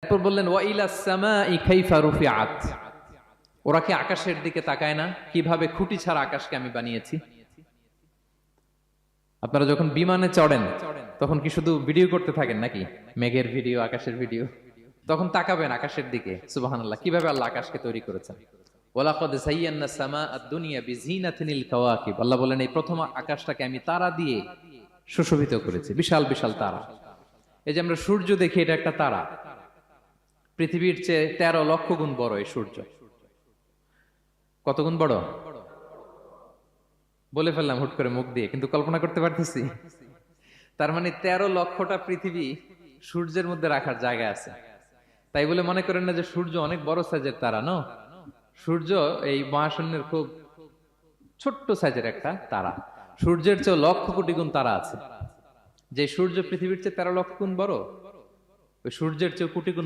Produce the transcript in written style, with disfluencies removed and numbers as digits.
এরপর বললেন ওয়া ইলাস সামাই কাইফা রুফিআত, ওরা কি আকাশের দিকে তাকায় না কিভাবে খুঁটি ছাড়া আকাশকে আমি বানিয়েছি। আপনারা যখন বিমানে চড়েন তখন কি শুধু ভিডিও করতে থাকেন নাকি, মেঘের ভিডিও, আকাশের ভিডিও? তখন তাকাবেন আকাশের দিকে, সুবহানাল্লাহ, কিভাবে আল্লাহ আকাশকে তৈরি করেছেন। ওয়ালাকাদ যায়্যানা সামা আদ-দুনিয়া বিজিনাতিনিল কাওয়াকিব, আল্লাহ বলেন এই প্রথম আকাশটাকে আমি তারা দিয়ে সুশোভিত করেছি, বিশাল বিশাল তারা। এই যে আমরা সূর্য দেখি, এটা একটা তারা, পৃথিবীর চেয়ে 13 লক্ষ গুণ বড় এই সূর্য। কত গুণ বড় বলে ফেললাম হুট করে মুখ দিয়ে, কিন্তু কল্পনা করতে পারতেছি। তার মানে 13 লক্ষটা পৃথিবী সূর্যের মধ্যে রাখার জায়গা আছে। তাই বলে মনে করেন না যে সূর্য অনেক বড় সাইজের তারা, ন। সূর্য এই মহাশূন্যের খুব ছোট্ট সাইজের একটা তারা। সূর্যের চেয়ে লক্ষ কোটি গুণ তারা আছে। যে সূর্য পৃথিবীর চেয়ে 13 লক্ষ গুণ বড়, ওই সূর্যের চেয়ে কোটি গুণ